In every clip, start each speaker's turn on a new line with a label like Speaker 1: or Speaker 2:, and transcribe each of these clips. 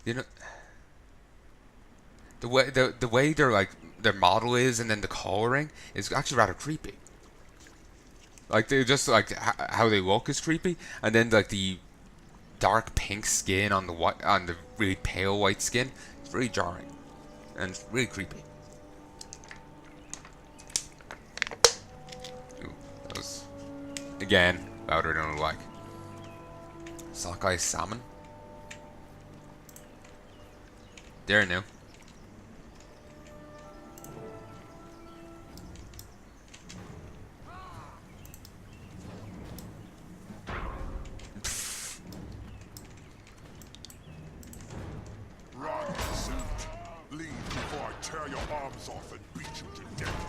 Speaker 1: You know, the way their like their model is, and then the coloring is actually rather creepy. Like they just like how they look is creepy, and then like the dark pink skin on the white on the really pale white skin, it's really jarring and it's really creepy. Ooh, that was again louder than I would like. Sockeye salmon. There now.
Speaker 2: Run, suit. Leave before I tear your arms off and beat you to death.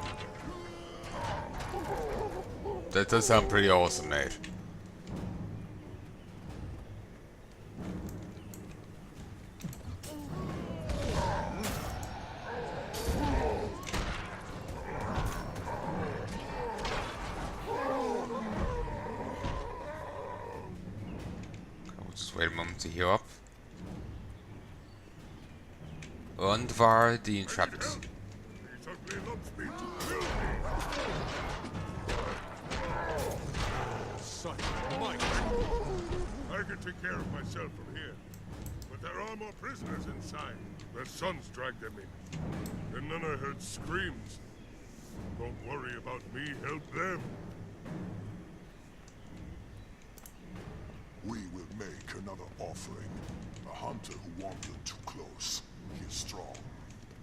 Speaker 1: That does sound pretty awesome, mate. We'll just wait a moment to heal up. Undvar the Intrepid.
Speaker 2: He certainly loves me to kill me. Such might. I can take care of myself from here. But there are more prisoners inside. Their sons dragged them in. And then I heard screams. Don't worry about me, help them. We will make another offering. A hunter who wandered too close. He is strong.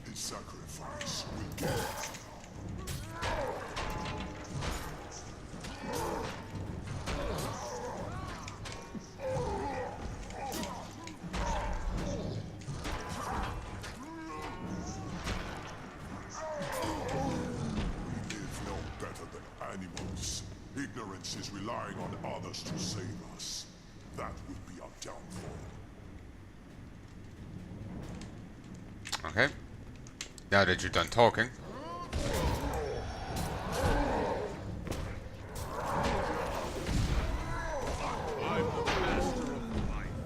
Speaker 2: His sacrifice will get us now. We live no better than animals. Ignorance is relying on others to save us. That will be our downfall.
Speaker 1: Okay. Now that you're done talking.
Speaker 2: I'm the master of life.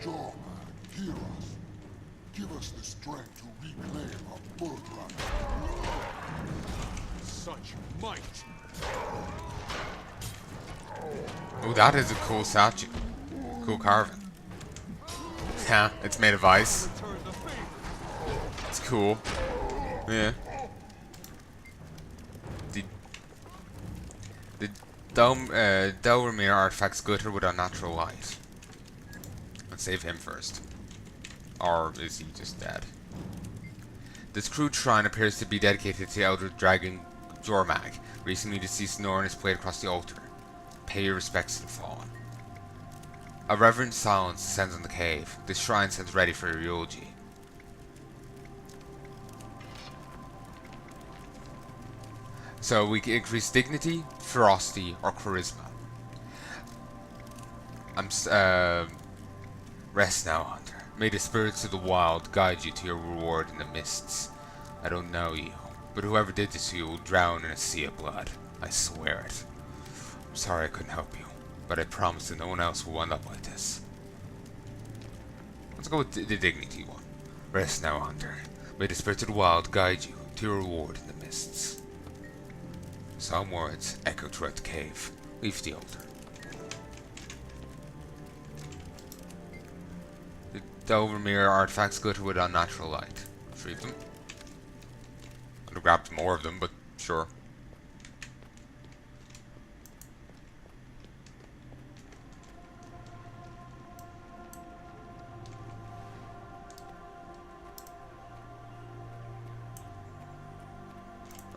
Speaker 2: Jorman, hear us. Give us the strength to reclaim our birthright. Such might.
Speaker 1: Oh, that is a cool statue. Cool carving. Yeah, it's made of ice. It's cool. Yeah. The Delramir artifacts glitter with unnatural light. Let's save him first. Or is he just dead? This crude shrine appears to be dedicated to the elder dragon Jormag, recently deceased. Norn is played across the altar. Pay your respects to the fallen. A reverent silence descends on the cave. This shrine stands ready for your eulogy. So we can increase dignity, ferocity, or charisma. Rest now, hunter. May the spirits of the wild guide you to your reward in the mists. I don't know you, but whoever did this to you will drown in a sea of blood. I swear it. I'm sorry I couldn't help you, but I promise that no one else will end up like this. Let's go with the dignity one. Rest now, hunter. May the spirits of the wild guide you to your reward in the mists. Some words echo throughout the cave. Leave the altar. The Delramir artifacts glitter with unnatural light. Retrieve them. Could have grabbed more of them, but sure.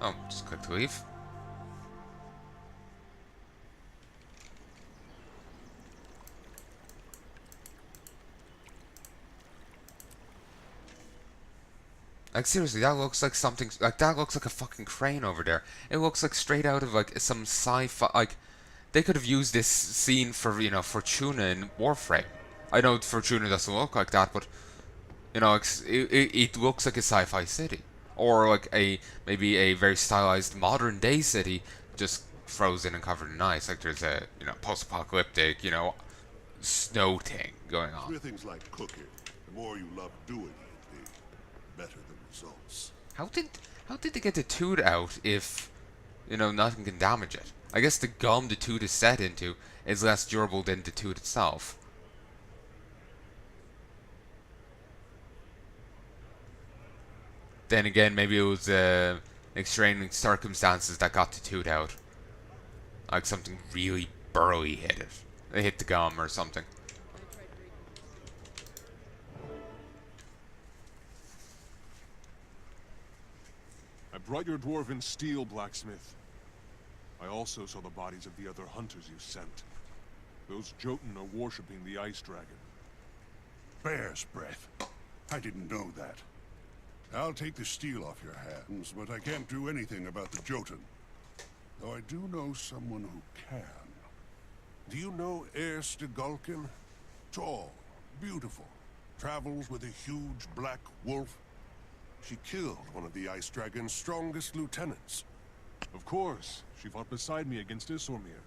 Speaker 1: Oh, just click to leave. Like seriously, that looks like something. Like that looks like a fucking crane over there. It looks like straight out of like some sci-fi. Like they could have used this scene for Fortuna in Warframe. I know Fortuna doesn't look like that, but it looks like a sci-fi city, or like maybe a very stylized modern day city, just frozen and covered in ice. Like there's a post-apocalyptic snow thing going on.
Speaker 2: Smithing's like cooking. The more you love doing it, the better the results.
Speaker 1: How did how did they get the tooth out if nothing can damage it? I guess the gum the tooth is set into is less durable than the tooth itself. Then again, maybe it was extreme circumstances that got the tooth out. Like something really burly hit it. They hit the gum or something.
Speaker 3: I brought your dwarven steel, blacksmith. I also saw the bodies of the other hunters you sent. Those Jotun are worshipping the ice dragon.
Speaker 2: Bear's breath. I didn't know that. I'll take the steel off your hands, but I can't do anything about the Jotun. Though I do know someone who can. Do you know Erstagulkin? Tall, beautiful, travels with a huge black wolf. She killed one of the ice dragon's strongest lieutenants.
Speaker 3: Of course, she fought beside me against Isormir,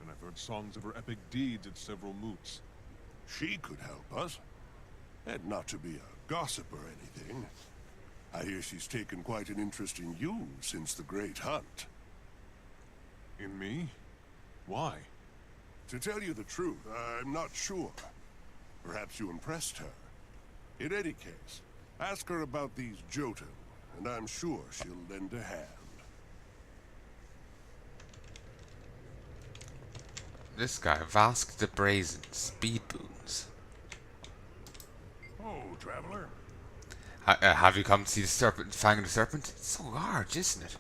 Speaker 3: and I've heard songs of her epic deeds at several moots.
Speaker 2: She could help us. And not to be a gossip or anything, I hear she's taken quite an interest in you since the Great Hunt.
Speaker 3: In me? Why?
Speaker 2: To tell you the truth, I'm not sure. Perhaps you impressed her. In any case, ask her about these Jotun, and I'm sure she'll lend a hand.
Speaker 1: This guy, Vask the Brazen, speed boons.
Speaker 2: Oh, traveler.
Speaker 1: Have you come to see the serpent, Fang of the Serpent? It's so large, isn't it?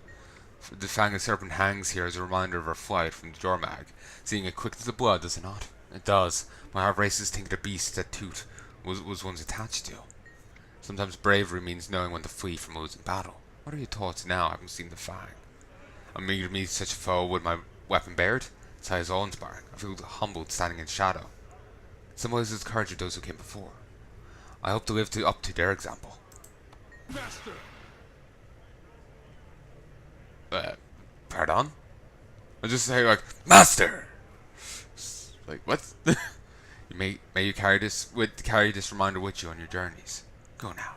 Speaker 1: The Fang of the Serpent hangs here as a reminder of our flight from the Jormag. Seeing it quickens the blood, does it not? It does. My heart races to think the beast that Toot was once attached to. Sometimes bravery means knowing when to flee from a losing battle. What are your thoughts now, having seen the Fang? I'm eager to meet such a foe with my weapon bared. It's his awe inspiring. I feel humbled standing in shadow. It symbolizes the courage of those who came before. I hope to live up to their example.
Speaker 2: Master!
Speaker 1: Pardon? I just say like, Master! Like, what? May you carry this reminder with you on your journeys. Go now.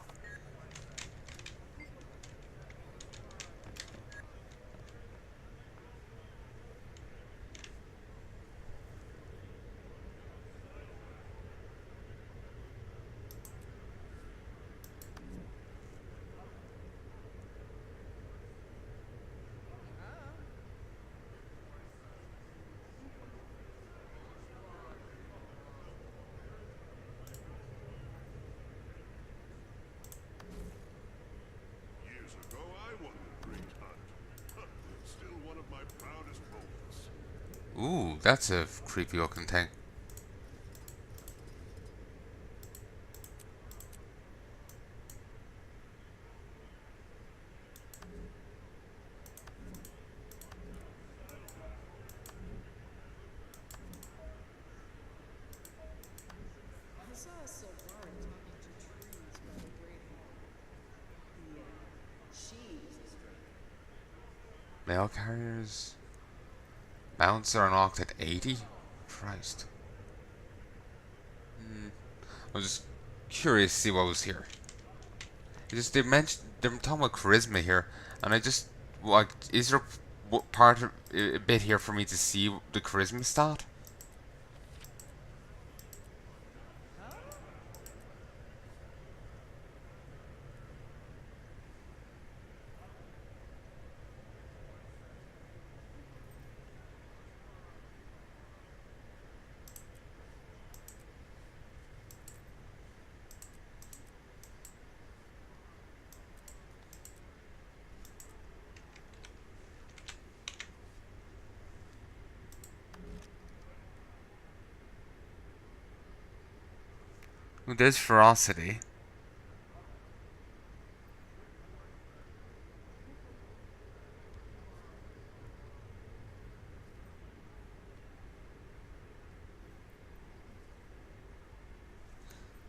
Speaker 2: Years ago, I won the Great Hunt. It's still one of my proudest moments.
Speaker 1: Ooh, that's a creepy looking thing.
Speaker 4: I saw a Solari talking to trees by the Great Hall. She is a stranger.
Speaker 1: Mail carriers. Mounts are unlocked at 80? Christ. I was just curious to see what was here. They're talking about charisma here, and I just like, is there part of a bit here for me to see the charisma stat? Well, there's ferocity.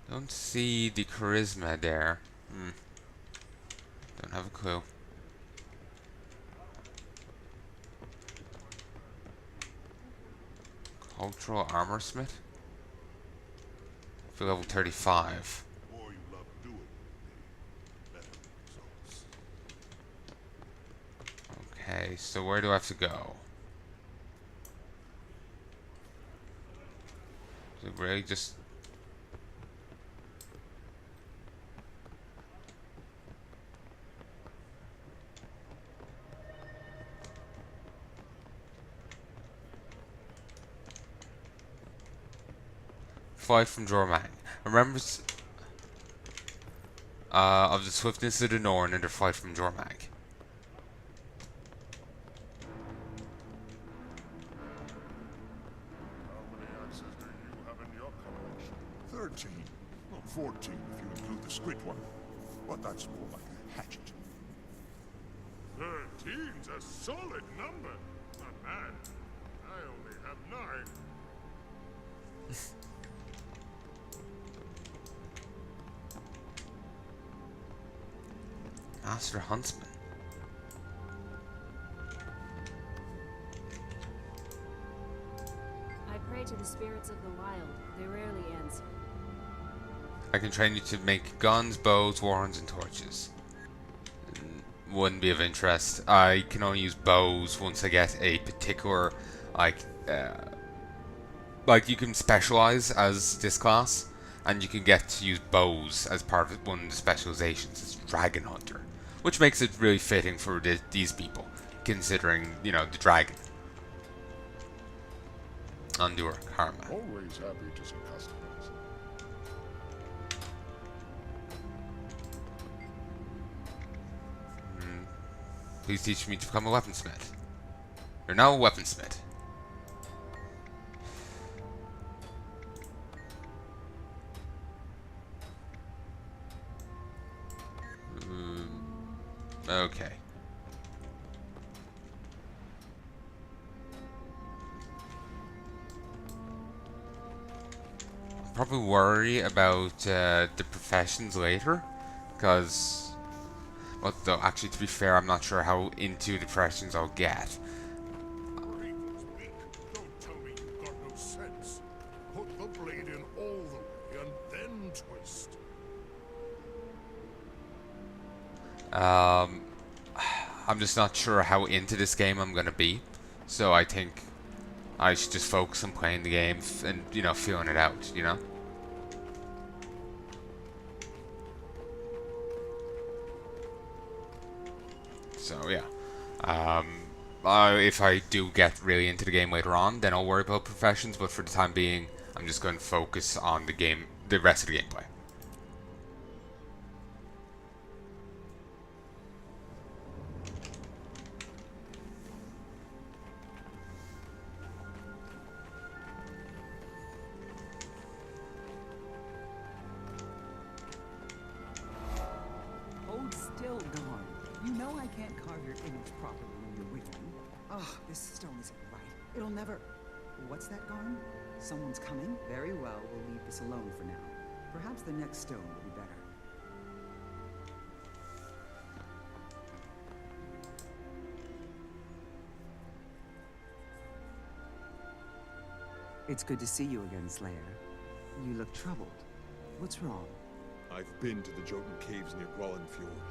Speaker 1: Don't see the charisma there. Don't have a clue. Cultural armor smith? For level 35.
Speaker 2: The more you love doing it, the better the results.
Speaker 1: Okay, so where do I have to go? Is it really just... Fly from Jormang. Remember of the swiftness of the Norn and their flight from Jormang.
Speaker 2: How many axes do you have in your collection? 13. Well, 14 if you include the squid one. But that's more like a hatchet. 13's a solid number. Not bad. I only have 9.
Speaker 1: Master Huntsman.
Speaker 5: I pray to the spirits of the wild. They rarely answer.
Speaker 1: I can train you to make guns, bows, warhorns, and torches. Wouldn't be of interest. I can only use bows once I get a particular, like you can specialize as this class, and you can get to use bows as part of one of the specializations. It's Dragon Hunter, which makes it really fitting for these people, considering, you know, the dragon. Undur Karma.
Speaker 2: Always happy to see customers.
Speaker 1: Please teach me to become a weaponsmith. You're now a weaponsmith. Okay. Probably worry about the professions later, because, well, though, actually, to be fair, I'm not sure how into the professions I'll get.
Speaker 2: Raven's weak. Don't tell me you've got no sense. Put the blade in all the way and then twist.
Speaker 1: I'm just not sure how into this game I'm gonna be, so I think I should just focus on playing the game and, you know, feeling it out, you know? So, yeah. If I do get really into the game later on, then I'll worry about professions, but for the time being, I'm just going to focus on the game, the rest of the gameplay.
Speaker 6: Hold still, Dawn. You know I can't carve your image properly when you're wiggling. Oh, this stone isn't right. It'll never... What's that, Garn? Someone's coming? Very well, we'll leave this alone for now. Perhaps the next stone will be better. It's good to see you again, Slayer. You look troubled. What's wrong?
Speaker 3: I've been to the Jotun caves near Grollenfjord.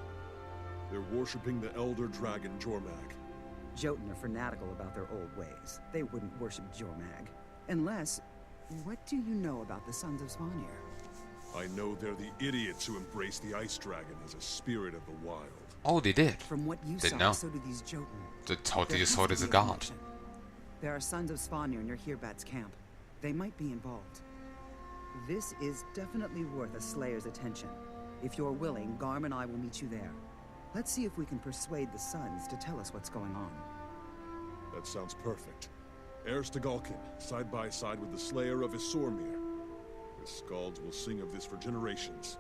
Speaker 3: They're worshipping the elder dragon Jormag.
Speaker 6: Jotun are fanatical about their old ways. They wouldn't worship Jormag. Unless... What do you know about the Sons of Svanir?
Speaker 3: I know they're the idiots who embrace the ice dragon as a spirit of the wild.
Speaker 1: Oh, they did.
Speaker 6: From what you
Speaker 1: Didn't
Speaker 6: saw,
Speaker 1: know.
Speaker 6: so do these Jotun.
Speaker 1: They thought they
Speaker 6: There
Speaker 1: just
Speaker 6: has
Speaker 1: saw it
Speaker 6: to
Speaker 1: as a
Speaker 6: be
Speaker 1: god.
Speaker 6: connection. There are Sons of Svanir near Hirbat's camp. They might be involved. This is definitely worth a Slayer's attention. If you're willing, Garm and I will meet you there. Let's see if we can persuade the Sons to tell us what's going on.
Speaker 3: That sounds perfect. Heirs to Galkin, side by side with the slayer of Isormir. The Skalds will sing of this for generations.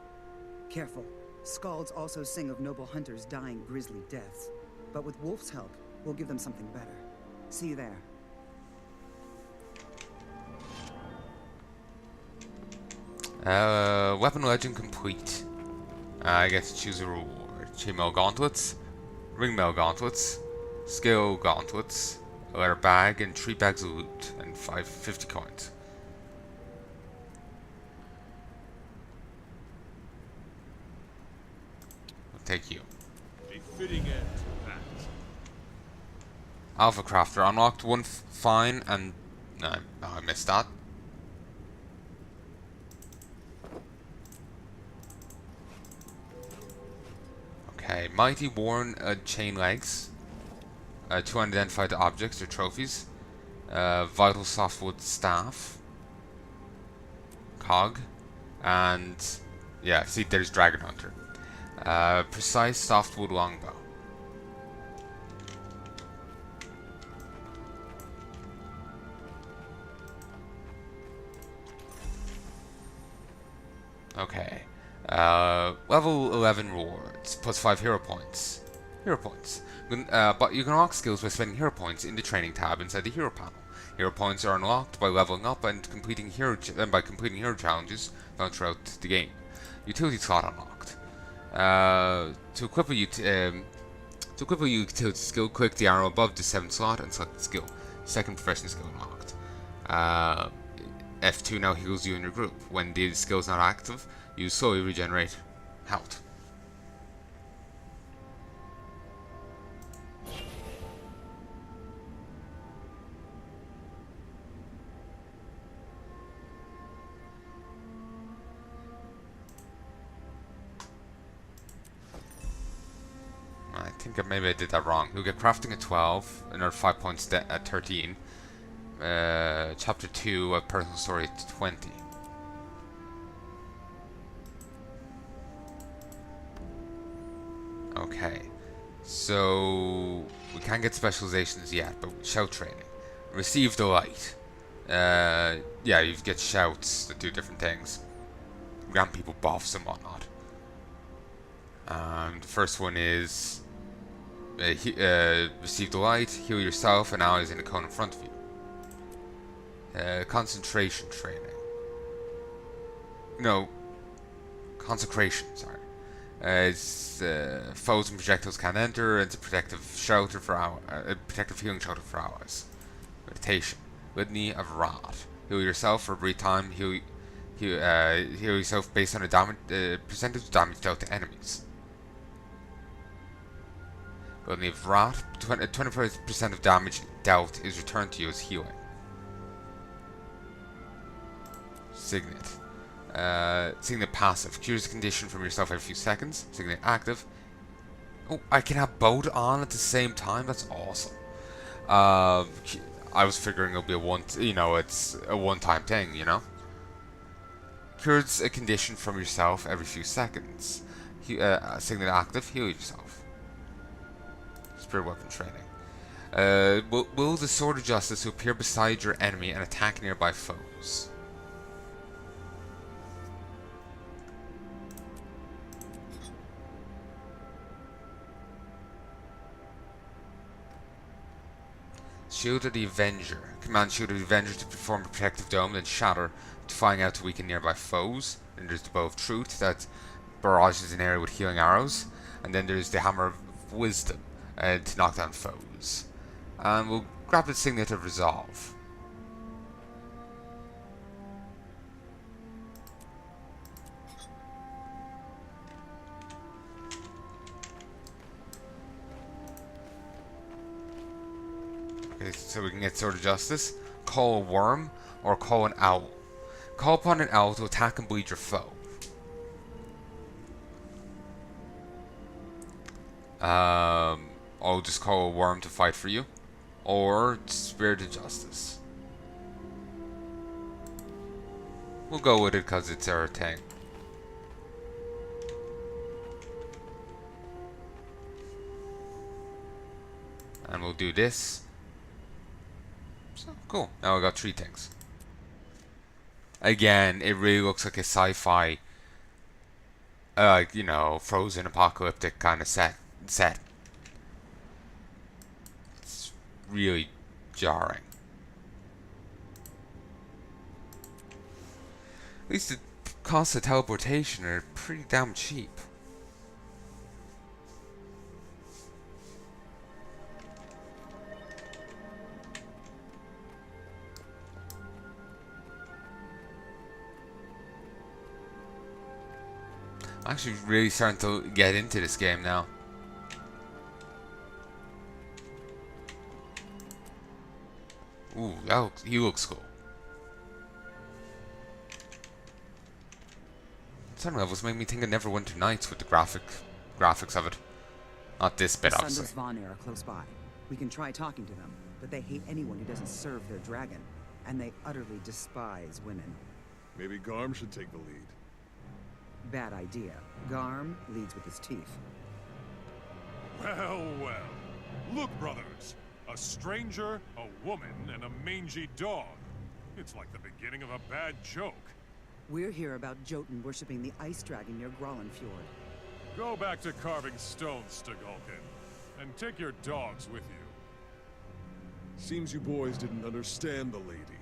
Speaker 6: Careful. Skalds also sing of noble hunters dying grisly deaths. But with Wolf's help, we'll give them something better. See you there.
Speaker 1: Weapon legend complete. I get to choose a reward. Chainmail gauntlets, ringmail gauntlets, skill gauntlets, a leather bag, and 3 bags of loot, and 550 coins. take you.
Speaker 3: A fitting end to that.
Speaker 1: Alpha Crafter unlocked. One fine and... No, I missed that. Okay, Mighty Worn Chain Legs. 2 unidentified objects or trophies. Vital Softwood Staff. Cog. And... yeah, see, there's Dragon Hunter. Precise Softwood Longbow. Okay. Level 11 rewards. Plus 5 hero points. Hero points. But you can unlock skills by spending hero points in the training tab inside the hero panel. Hero points are unlocked by leveling up and completing hero challenges found throughout the game. Utility slot unlocked. To equip a utility skill, click the arrow above the 7th slot and select the skill. Second profession skill unlocked. F2 now heals you and your group. When the skill is not active, you slowly regenerate health. I think maybe I did that wrong. You'll get crafting at 12, another 5 points at 13. Chapter 2 of personal story at 20. Okay, so we can't get specializations yet, but shout training. Receive delight. Yeah, you get shouts that do different things. Grant people buffs and whatnot. The first one is receive delight, heal yourself and allies in the cone in front of you. Concentration training. No, consecration, sorry. Foes and projectiles can't enter. It's a protective shelter for protective healing shelter for allies. Meditation. Litany of Wrath. Heal yourself for a brief time. Heal yourself based on a percentage of damage dealt to enemies. Litany of Wrath. 25% of damage dealt is returned to you as healing. Signet. Signet passive. Cures the condition from yourself every few seconds. Signet active. Oh, I can have both on at the same time? That's awesome. I was figuring it'll be it's a one-time thing, you know? Cures a condition from yourself every few seconds. Signet active. Heal yourself. Spirit weapon training. Will the Sword of Justice appear beside your enemy and attack nearby foes? Shield of the Avenger. Command Shield of the Avenger to perform a protective dome, then shatter, defying out to weaken nearby foes. And there's the Bow of Truth that barrages an area with healing arrows. And then there's the Hammer of Wisdom to knock down foes. And we'll grab the Signet of Resolve. Okay, so we can get Sword of Justice. Call a worm or call an owl. Call upon an owl to attack and bleed your foe. I'll just call a worm to fight for you. Or Spirit of Justice. We'll go with it because it's our thing. And we'll do this. So, cool. Now we got 3 things. Again, it really looks like a sci-fi, frozen apocalyptic kind of set. It's really jarring. At least the costs of teleportation are pretty damn cheap. I'm actually really starting to get into this game now. Ooh, he looks cool. Some levels make me think of Neverwinter Nights with the graphics of it. Not this bit,
Speaker 6: The
Speaker 1: obviously.
Speaker 6: Sons of Svanir are close by. We can try talking to them, but they hate anyone who doesn't serve their dragon, and they utterly despise women.
Speaker 3: Maybe Garm should take the lead.
Speaker 6: Bad idea. Garm leads with his teeth.
Speaker 3: Well, well. Look, brothers. A stranger, a woman, and a mangy dog. It's like the beginning of a bad joke.
Speaker 6: We're here about Jotun worshipping the ice dragon near Grollenfjord.
Speaker 3: Go back to carving stones, Stagulkin, and take your dogs with you. Seems you boys didn't understand the lady.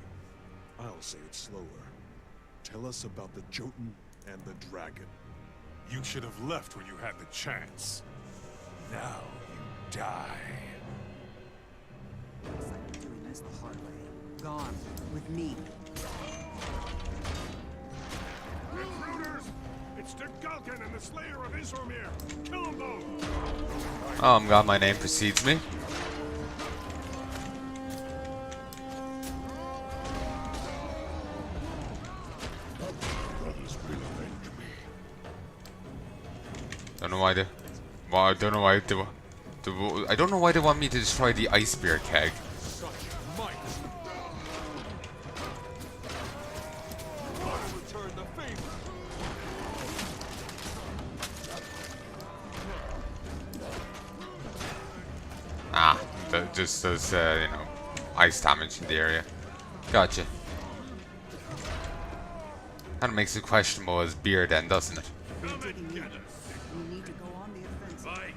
Speaker 3: I'll say it slower. Tell us about the Jotun and the dragon. You should have left when you had the chance. Now you die.
Speaker 6: Looks like we're doing this the hard way. Garm, with me.
Speaker 2: Intruders! It's the Gulkin and the Slayer of Isomir! Kill them both!
Speaker 1: Oh, I'm glad my name precedes me.
Speaker 2: Brothers will avenge me.
Speaker 1: Don't know why they. Well, I don't know why they. I don't know why they want me to destroy the ice beer keg.
Speaker 3: Such might. I'll return the favor.
Speaker 1: Ah, that just does, you know, ice damage in the area. Gotcha. Kind of makes it questionable as beer then, doesn't it?
Speaker 2: Come and get us!
Speaker 6: We need to go on the offensive.
Speaker 2: Fight!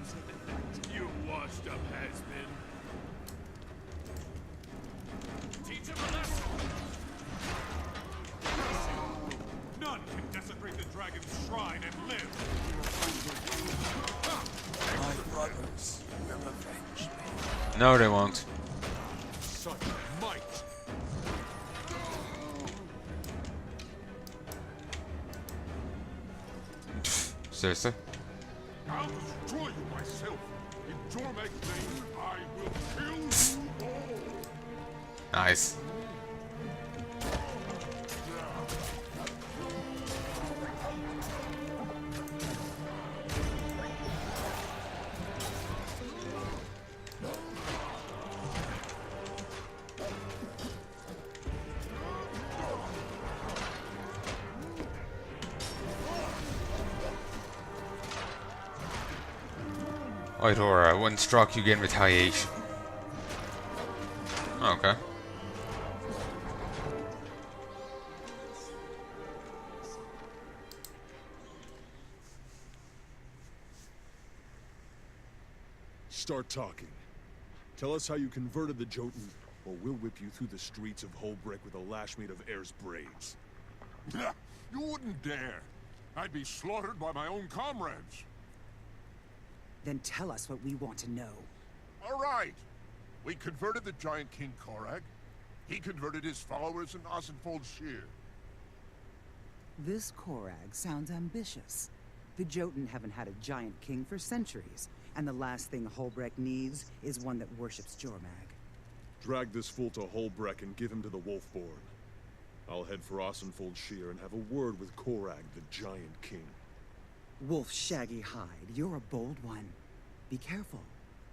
Speaker 2: You washed up has-been. Teach him a lesson!
Speaker 3: None can desecrate the dragon's shrine and live.
Speaker 2: My brothers will avenge me.
Speaker 1: No, they won't.
Speaker 3: Such might.
Speaker 1: Seriously?
Speaker 2: I'll destroy you myself. In Jormek's name, I will kill you all.
Speaker 1: Nice. Eudora, one struck, you gain retaliation. Okay.
Speaker 3: Start talking. Tell us how you converted the Jotun, or we'll whip you through the streets of Holbreak with a lash made of Air's braids.
Speaker 2: You wouldn't dare. I'd be slaughtered by my own comrades.
Speaker 6: Then tell us what we want to know.
Speaker 2: All right. We converted the giant King Korag. He converted his followers in Osenfold's Shear.
Speaker 6: This Korag sounds ambitious. The Jotun haven't had a giant king for centuries, and the last thing Holbreck needs is one that worships Jormag.
Speaker 3: Drag this fool to Holbreck and give him to the Wolfborn. I'll head for Osenfold's Shear and have a word with Korag, the giant king.
Speaker 6: Wolf Shaggy Hide, you're a bold one. Be careful.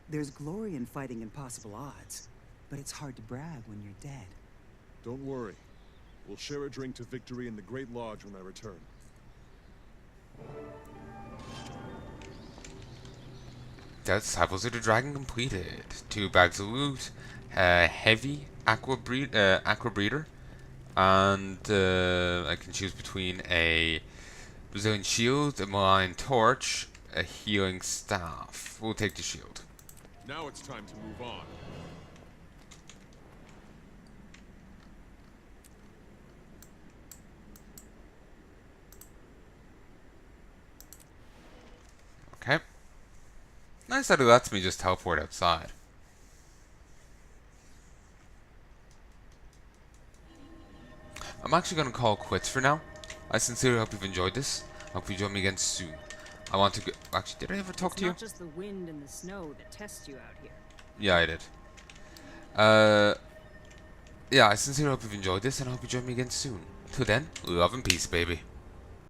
Speaker 6: There's glory in fighting impossible odds, but it's hard to brag when you're dead.
Speaker 3: Don't worry. We'll share a drink to victory in the Great Lodge when I return.
Speaker 1: Disciples of the Dragon completed. 2 bags of loot, heavy aqua breeder, and I can choose between a Brazilian shield, a malign torch, a healing staff. We'll take the shield.
Speaker 3: Now it's time to move on.
Speaker 1: Okay. Nice that it lets me just teleport outside. I'm actually going to call quits for now. I sincerely hope you've enjoyed this. Hope you join me again soon. I want to go. Actually, did I ever talk
Speaker 5: It's
Speaker 1: to you?
Speaker 5: not just the wind and the snow that test you out here.
Speaker 1: Yeah, I did. Yeah, I sincerely hope you've enjoyed this, and I hope you join me again soon. Till then, love and peace, baby.